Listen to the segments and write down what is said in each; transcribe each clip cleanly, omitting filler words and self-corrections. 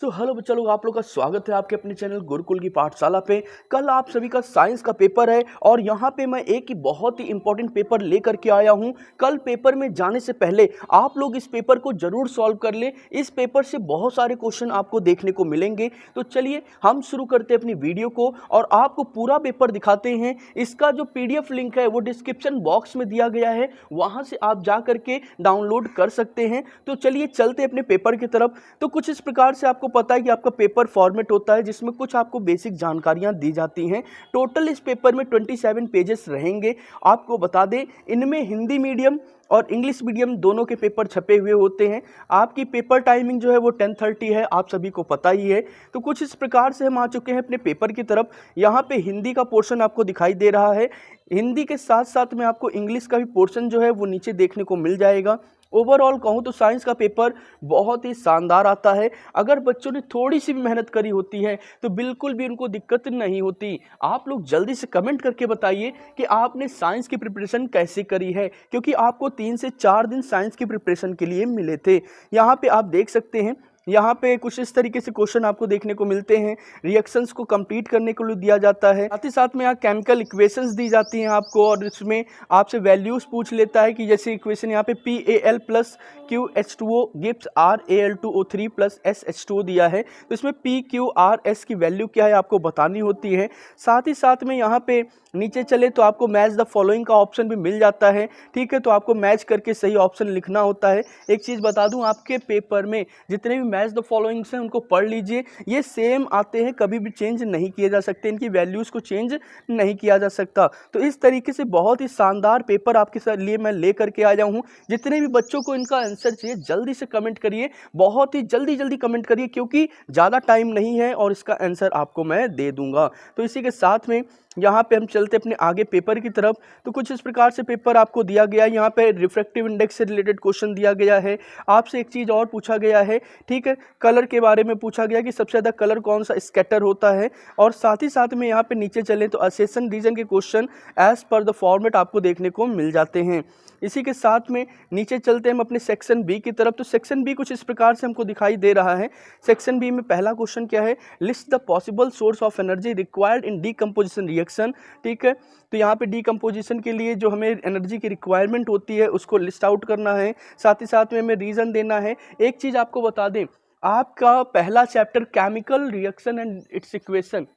Hello बच्चा लोग, आप लोग का स्वागत है आपके अपने चैनल गुरुकुल की पाठशाला पे। कल आप सभी का साइंस का पेपर है और यहाँ पे मैं एक ही बहुत ही इंपॉर्टेंट पेपर लेकर के आया हूँ। कल पेपर में जाने से पहले आप लोग इस पेपर को जरूर सॉल्व कर ले। इस पेपर से बहुत सारे क्वेश्चन आपको देखने को मिलेंगे। तो चलिए हम शुरू करते हैं अपनी वीडियो को और आपको पूरा पेपर दिखाते हैं। इसका जो PDF लिंक है वो डिस्क्रिप्शन बॉक्स में दिया गया है, वहाँ से आप जा करके डाउनलोड कर सकते हैं। तो चलिए चलते अपने पेपर की तरफ। तो कुछ इस प्रकार से आपको पता है कि आपका पेपर फॉर्मेट होता है जिसमें कुछ आपको बेसिक जानकारियां दी जाती हैं। टोटल इस पेपर में 27 पेजेस रहेंगे। आपको बता दें, इनमें हिंदी मीडियम और इंग्लिश मीडियम दोनों के पेपर छपे हुए होते हैं। आपकी पेपर टाइमिंग जो है वो 10:30 है, आप सभी को पता ही है। तो कुछ इस प्रकार से हम आ चुके हैं अपने पेपर की तरफ। यहाँ पे हिंदी का पोर्शन आपको दिखाई दे रहा है। हिंदी के साथ साथ में आपको इंग्लिश का भी पोर्शन जो है वो नीचे देखने को मिल जाएगा। ओवरऑल कहूँ तो साइंस का पेपर बहुत ही शानदार आता है। अगर बच्चों ने थोड़ी सी भी मेहनत करी होती है तो बिल्कुल भी उनको दिक्कत नहीं होती। आप लोग जल्दी से कमेंट करके बताइए कि आपने साइंस की प्रिपरेशन कैसे करी है, क्योंकि आपको 3 से 4 दिन साइंस की प्रिपरेशन के लिए मिले थे। यहाँ पे आप देख सकते हैं, यहाँ पे कुछ इस तरीके से क्वेश्चन आपको देखने को मिलते हैं। रिएक्शंस को कंप्लीट करने के लिए दिया जाता है, साथ ही साथ में यहाँ केमिकल इक्वेशंस दी जाती हैं आपको, और इसमें आपसे वैल्यूज पूछ लेता है कि जैसे इक्वेशन यहाँ पे PAL + QH2O gives RAl2O3 + SH2O दिया है। तो इसमें PQRS की वैल्यू क्या है आपको बतानी होती है। साथ ही साथ में यहाँ पे नीचे चले तो आपको मैच द फॉलोइंग का ऑप्शन भी मिल जाता है। ठीक है, तो आपको मैच करके सही ऑप्शन लिखना होता है। एक चीज़ बता दूं, आपके पेपर में जितने भी मैच द फॉलोइंग्स हैं उनको पढ़ लीजिए। ये सेम आते हैं, कभी भी चेंज नहीं किए जा सकते, इनकी वैल्यूज़ को चेंज नहीं किया जा सकता। तो इस तरीके से बहुत ही शानदार पेपर आपके लिए मैं ले करके आया हूँ। जितने भी बच्चों को इनका आंसर चाहिए जल्दी से कमेंट करिए, बहुत ही जल्दी कमेंट करिए, क्योंकि ज़्यादा टाइम नहीं है और इसका आंसर आपको मैं दे दूंगा। तो इसी के साथ में यहाँ पे हम चलते अपने आगे पेपर की तरफ। तो कुछ इस प्रकार से पेपर आपको दिया गया है। यहाँ पे रिफ्रैक्टिव इंडेक्स से रिलेटेड क्वेश्चन दिया गया है। आपसे एक चीज़ और पूछा गया है, ठीक है, कलर के बारे में पूछा गया कि सबसे ज़्यादा कलर कौन सा स्कैटर होता है। और साथ ही साथ में यहाँ पे नीचे चले तो असेशन रीजन के question as per the format आपको देखने को मिल जाते हैं। इसी के साथ में नीचे चलते हैं हम अपने सेक्शन बी की तरफ। तो सेक्शन बी कुछ इस प्रकार से हमको दिखाई दे रहा है। सेक्शन बी में पहला क्वेश्चन क्या है, list the possible source of energy required in decomposition reaction. ठीक है, तो यहाँ पे डीकम्पोजिशन के लिए जो हमें एनर्जी की रिक्वायरमेंट होती है उसको लिस्ट आउट करना है, साथ ही साथ में हमें रीज़न देना है। एक चीज़ आपको बता दें, आपका पहला chapter chemical reaction and it's equation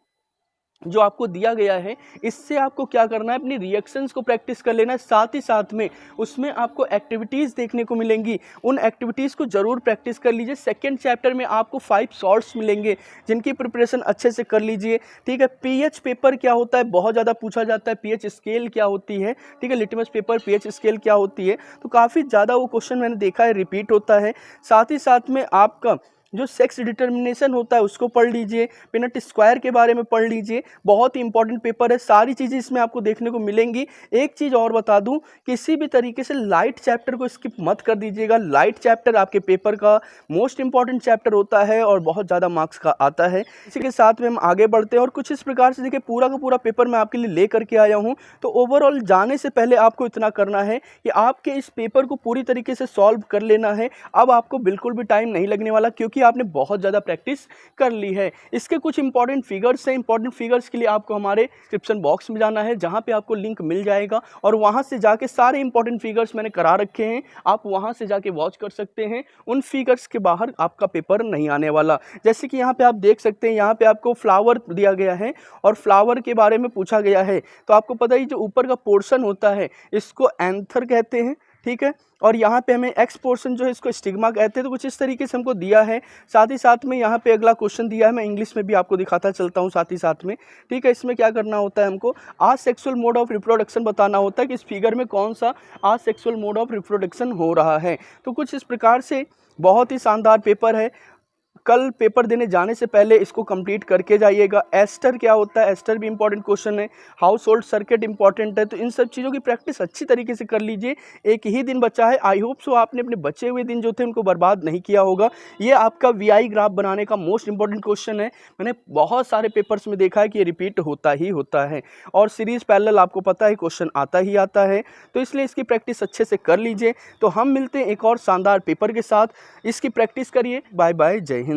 जो आपको दिया गया है, इससे आपको क्या करना है, अपनी रिएक्शंस को प्रैक्टिस कर लेना है। साथ ही साथ में उसमें आपको एक्टिविटीज़ देखने को मिलेंगी, उन एक्टिविटीज़ को ज़रूर प्रैक्टिस कर लीजिए। सेकंड चैप्टर में आपको 5 शॉर्ट्स मिलेंगे जिनकी प्रिपरेशन अच्छे से कर लीजिए। ठीक है, पीएच पेपर क्या होता है बहुत ज़्यादा पूछा जाता है, पीएच स्केल क्या होती है, ठीक है, लिटमस पेपर पीएच स्केल क्या होती है, तो काफ़ी ज़्यादा वो क्वेश्चन मैंने देखा है रिपीट होता है। साथ ही साथ में आपका जो सेक्स डिटर्मिनेशन होता है उसको पढ़ लीजिए, पिनट स्क्वायर के बारे में पढ़ लीजिए, बहुत ही इंपॉर्टेंट पेपर है। सारी चीज़ें इसमें आपको देखने को मिलेंगी। एक चीज़ और बता दूं, किसी भी तरीके से लाइट चैप्टर को स्किप मत कर दीजिएगा। लाइट चैप्टर आपके पेपर का मोस्ट इंपॉर्टेंट चैप्टर होता है और बहुत ज़्यादा मार्क्स का आता है। इसी के साथ में हम आगे बढ़ते हैं और कुछ इस प्रकार से देखिए पूरा का पूरा पेपर मैं आपके लिए ले करके आया हूँ। तो ओवरऑल जाने से पहले आपको इतना करना है कि आपके इस पेपर को पूरी तरीके से सॉल्व कर लेना है। अब आपको बिल्कुल भी टाइम नहीं लगने वाला, क्योंकि आपने बहुत ज़्यादा प्रैक्टिस कर ली है। इसके कुछ इंपॉर्टेंट फिगर्स हैं, इंपॉर्टेंट फिगर्स के लिए आपको हमारे डिस्क्रिप्शन बॉक्स में जाना है, जहां पे आपको लिंक मिल जाएगा और वहां से जाके सारे इंपॉर्टेंट फिगर्स मैंने करा रखे हैं, आप वहां से जाके वॉच कर सकते हैं। उन फिगर्स के बाहर आपका पेपर नहीं आने वाला। जैसे कि यहाँ पे आप देख सकते हैं, यहाँ पे आपको फ्लावर दिया गया है और फ्लावर के बारे में पूछा गया है। तो आपको पता ही, जो ऊपर का पोर्शन होता है इसको एंथर कहते हैं, ठीक है, और यहाँ पे हमें एक्स पोर्शन जो है इसको स्टिग्मा कहते हैं। तो कुछ इस तरीके से हमको दिया है। साथ ही साथ में यहाँ पे अगला क्वेश्चन दिया है, मैं इंग्लिश में भी आपको दिखाता चलता हूँ साथ ही साथ में। ठीक है, इसमें क्या करना होता है, हमको आसेक्सुअल मोड ऑफ रिप्रोडक्शन बताना होता है कि इस फिगर में कौन सा आसेक्सुअल मोड ऑफ रिप्रोडक्शन हो रहा है। तो कुछ इस प्रकार से बहुत ही शानदार पेपर है। कल पेपर देने जाने से पहले इसको कंप्लीट करके जाइएगा। एस्टर क्या होता है, एस्टर भी इंपॉर्टेंट क्वेश्चन है। हाउस होल्ड सर्किट इंपॉर्टेंट है। तो इन सब चीज़ों की प्रैक्टिस अच्छी तरीके से कर लीजिए। एक ही दिन बचा है, आई होप सो आपने अपने बचे हुए दिन जो थे उनको बर्बाद नहीं किया होगा। ये आपका VI ग्राफ बनाने का मोस्ट इंपॉर्टेंट क्वेश्चन है। मैंने बहुत सारे पेपर्स में देखा है कि ये रिपीट होता ही होता है, और सीरीज पैरेलल आपको पता है क्वेश्चन आता ही आता है। तो इसलिए इसकी प्रैक्टिस अच्छे से कर लीजिए। तो हम मिलते हैं एक और शानदार पेपर के साथ। इसकी प्रैक्टिस करिए। बाय बाय, जय हिंद।